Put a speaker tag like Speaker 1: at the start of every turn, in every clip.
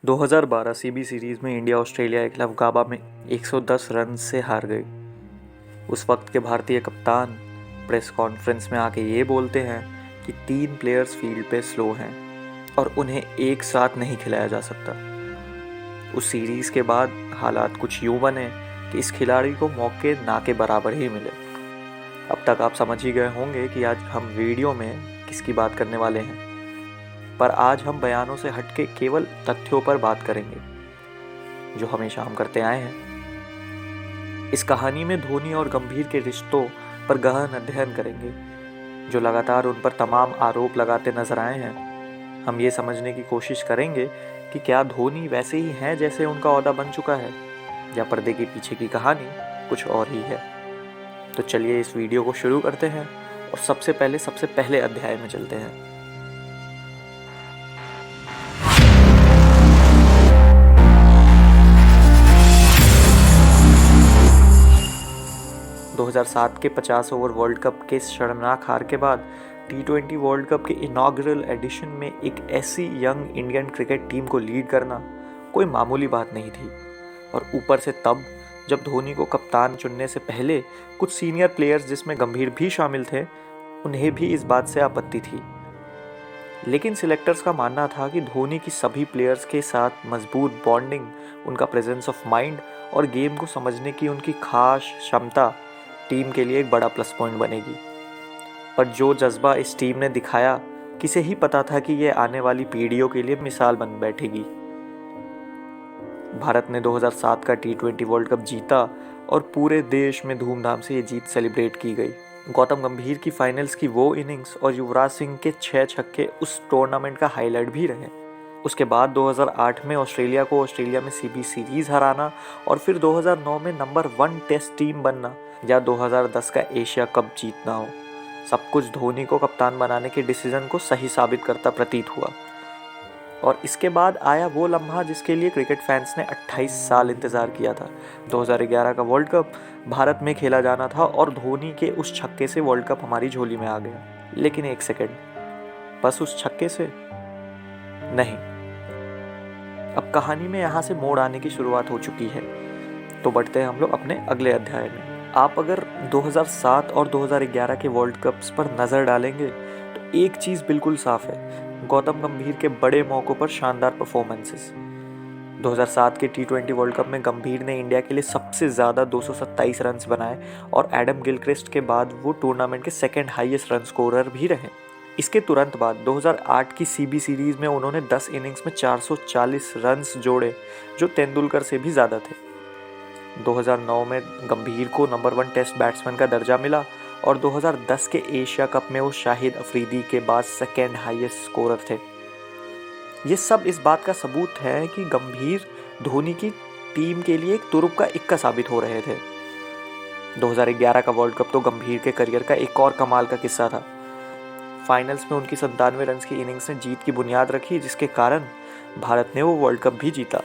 Speaker 1: 2012 CB series में India Australia के खिलाफ गाबा में 110 रन से हार गई। उस वक्त के भारतीय कप्तान प्रेस कॉन्फ्रेंस में आके ये बोलते हैं कि 3 प्लेयर्स फील्ड पे स्लो हैं और उन्हें एक साथ नहीं खिलाया जा सकता। उस सीरीज़ के बाद हालात कुछ यूँ बने कि इस खिलाड़ी को मौके ना के बराबर ही मिले। अब तक आप समझ ही गए होंगे कि आज हम वीडियो में किसकी बात करने वाले हैं, पर आज हम बयानों से हटके केवल तथ्यों पर बात करेंगे, जो हमेशा हम करते आए हैं। इस कहानी में धोनी और गंभीर के रिश्तों पर गहन अध्ययन करेंगे, जो लगातार उन पर तमाम आरोप लगाते नजर आए हैं। हम ये समझने की कोशिश करेंगे कि क्या धोनी वैसे ही हैं जैसे उनका ओहदा बन चुका है, या पर्दे के पीछे की कहानी कुछ और ही है। तो चलिए इस वीडियो को शुरू करते हैं और सबसे पहले अध्याय में चलते हैं। 2007 के 50 ओवर वर्ल्ड कप के शर्मनाक हार के बाद T20 वर्ल्ड कप के इनॉग्रल एडिशन में एक ऐसी यंग इंडियन क्रिकेट टीम को लीड करना कोई मामूली बात नहीं थी। और ऊपर से तब जब धोनी को कप्तान चुनने से पहले कुछ सीनियर प्लेयर्स, जिसमें गंभीर भी शामिल थे, उन्हें भी इस बात से आपत्ति थी। लेकिन सिलेक्टर्स का मानना था कि धोनी की सभी प्लेयर्स के साथ मजबूत बॉन्डिंग, उनका प्रेजेंस ऑफ माइंड और गेम को समझने की उनकी खास क्षमता टीम के लिए एक बड़ा प्लस पॉइंट बनेगी। पर जो जज्बा इस टीम ने दिखाया, किसे ही पता था कि ये आने वाली पीढ़ियों के लिए मिसाल बन बैठेगी। भारत ने 2007 का T20 वर्ल्ड कप जीता और पूरे देश में धूमधाम से ये जीत सेलिब्रेट की गई। गौतम गंभीर की फाइनल्स की वो इनिंग्स और युवराज सिंह के 6 छक्के उस टूर्नामेंट का हाईलाइट भी रहे। उसके बाद 2008 में ऑस्ट्रेलिया को ऑस्ट्रेलिया में सीबी सीरीज हराना और फिर 2009 में नंबर 1 टेस्ट टीम बनना, या 2010 का एशिया कप जीतना हो, सब कुछ धोनी को कप्तान बनाने के डिसीजन को सही साबित करता प्रतीत हुआ। और इसके बाद आया वो लम्हा जिसके लिए क्रिकेट फैंस ने 28 साल इंतज़ार किया था। 2011 का वर्ल्ड कप भारत में खेला जाना था और धोनी के उस छक्के से वर्ल्ड कप हमारी झोली में आ गया। लेकिन एक सेकेंड, बस उस छक्के से नहीं, अब कहानी में यहाँ से मोड़ आने की शुरुआत हो चुकी है। तो बढ़ते हैं हम लोग अपने अगले अध्याय में। आप अगर 2007 और 2011 के वर्ल्ड कप्स पर नज़र डालेंगे तो एक चीज़ बिल्कुल साफ है, गौतम गंभीर के बड़े मौक़ों पर शानदार परफॉर्मेंसेस। 2007 के T20 वर्ल्ड कप में गंभीर ने इंडिया के लिए सबसे ज़्यादा 227 रन बनाए और एडम गिलक्रिस्ट के बाद वो टूर्नामेंट के सेकेंड हाईएस्ट रन स्कोरर भी रहे। इसके तुरंत बाद 2008 की सीबी सीरीज़ में उन्होंने 10 इनिंग्स में 440 रन्स जोड़े, जो तेंदुलकर से भी ज़्यादा थे। 2009 में गंभीर को नंबर 1 टेस्ट बैट्समैन का दर्जा मिला और 2010 के एशिया कप में वो शाहिद अफरीदी के बाद सेकेंड हाईएस्ट स्कोरर थे। ये सब इस बात का सबूत है कि गंभीर धोनी की टीम के लिए एक तुरुप का इक्का साबित हो रहे थे। 2011 का वर्ल्ड कप तो गंभीर के करियर का एक और कमाल का किस्सा था। फाइनल्स में उनकी 97 रन की इनिंग्स ने जीत की बुनियाद रखी, जिसके कारण भारत ने वो वर्ल्ड कप भी जीता।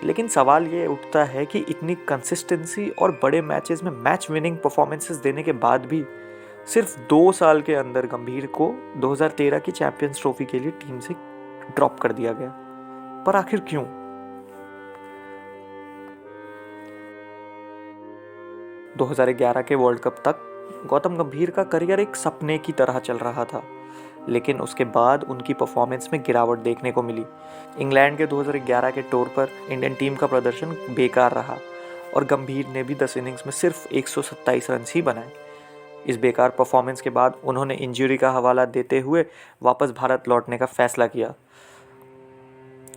Speaker 1: लेकिन सवाल ये उठता है कि इतनी कंसिस्टेंसी और बड़े मैचेस में मैच विनिंग परफॉर्मेंसेस देने के बाद भी सिर्फ 2 साल के अंदर गंभीर को 2013 की चैंपियंस ट्रॉफी के लिए टीम से ड्रॉप कर दिया गया। पर आखिर क्यों? – 2011 के वर्ल्ड कप तक गौतम गंभीर का करियर एक सपने की तरह चल रहा था, लेकिन उसके बाद उनकी परफॉर्मेंस में गिरावट देखने को मिली। इंग्लैंड के 2011 के टूर पर इंडियन टीम का प्रदर्शन बेकार रहा और गंभीर ने भी 10 इनिंग्स में सिर्फ 127 रन ही बनाए। इस बेकार परफॉर्मेंस के बाद उन्होंने इंजरी का हवाला देते हुए वापस भारत लौटने का फैसला किया।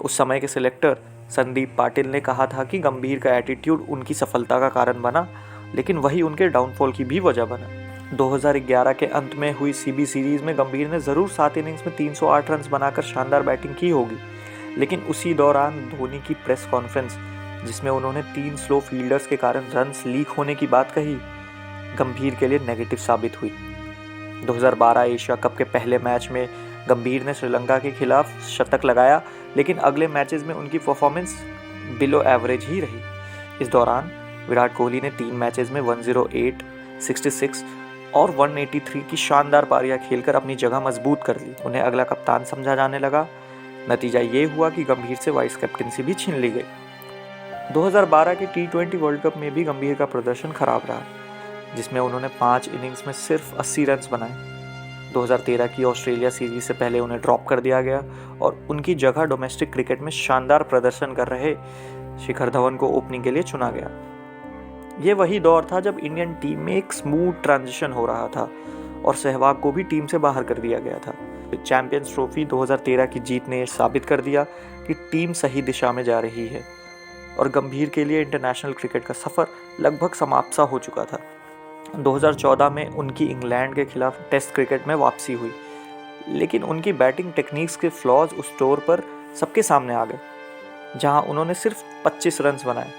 Speaker 1: उस समय के सिलेक्टर संदीप पाटिल ने कहा था कि गंभीर का एटीट्यूड उनकी सफलता का कारण बना, लेकिन वही उनके डाउनफॉल की भी वजह बना। 2011 के अंत में हुई सीबी सीरीज में गंभीर ने ज़रूर 7 इनिंग्स में 308 रन बनाकर शानदार बैटिंग की होगी, लेकिन उसी दौरान धोनी की प्रेस कॉन्फ्रेंस, जिसमें उन्होंने 3 स्लो फील्डर्स के कारण रन्स लीक होने की बात कही, गंभीर के लिए नेगेटिव साबित हुई। 2012 एशिया कप के पहले मैच में गंभीर ने श्रीलंका के खिलाफ शतक लगाया, लेकिन अगले मैचेस में उनकी परफॉर्मेंस बिलो एवरेज ही रही। इस दौरान विराट कोहली ने 3 मैचेस में 108, 66 और 183 की शानदार पारियां खेलकर अपनी जगह मजबूत कर ली। उन्हें अगला कप्तान समझा जाने लगा, नतीजा ये हुआ कि गंभीर से वाइस कैप्टनसी भी छीन ली गई। 2012 के T20 वर्ल्ड कप में भी गंभीर का प्रदर्शन खराब रहा, जिसमें उन्होंने 5 इनिंग्स में सिर्फ 80 रन बनाए। 2013 की ऑस्ट्रेलिया सीरीज से पहले उन्हें ड्रॉप कर दिया गया और उनकी जगह डोमेस्टिक क्रिकेट में शानदार प्रदर्शन कर रहे शिखर धवन को ओपनिंग के लिए चुना गया। ये वही दौर था जब इंडियन टीम में एक स्मूथ ट्रांजिशन हो रहा था और सहवाग को भी टीम से बाहर कर दिया गया था। चैंपियंस ट्रॉफी 2013 की जीत ने साबित कर दिया कि टीम सही दिशा में जा रही है और गंभीर के लिए इंटरनेशनल क्रिकेट का सफ़र लगभग समाप्त सा हो चुका था। 2014 में उनकी इंग्लैंड के खिलाफ टेस्ट क्रिकेट में वापसी हुई, लेकिन उनकी बैटिंग टेक्निक्स के फ्लॉज उस टूर पर सबके सामने आ गए, जहां उन्होंने सिर्फ 25 रन बनाए।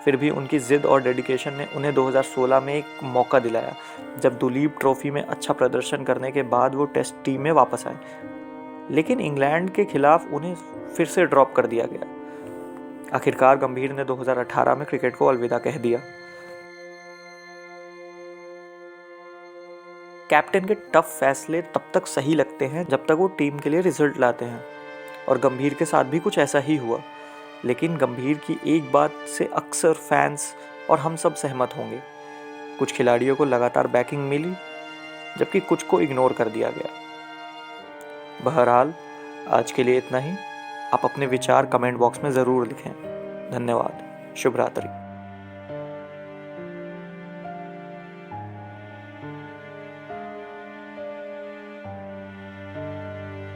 Speaker 1: फिर भी उनकी जिद और डेडिकेशन ने उन्हें 2016 में एक मौका दिलाया, जब दुलीप ट्रॉफी में अच्छा प्रदर्शन करने के बाद वो टेस्ट टीम में वापस आए, लेकिन इंग्लैंड के खिलाफ उन्हें फिर से ड्रॉप कर दिया गया। आखिरकार गंभीर ने 2018 में क्रिकेट को अलविदा कह दिया। कैप्टन के टफ फैसले तब तक सही लगते हैं जब तक वो टीम के लिए रिजल्ट लाते हैं, और गंभीर के साथ भी कुछ ऐसा ही हुआ। लेकिन गंभीर की एक बात से अक्सर फैंस और हम सब सहमत होंगे, कुछ खिलाड़ियों को लगातार बैकिंग मिली जबकि कुछ को इग्नोर कर दिया गया। बहरहाल आज के लिए इतना ही। आप अपने विचार कमेंट बॉक्स में ज़रूर लिखें। धन्यवाद। शुभ रात्रि।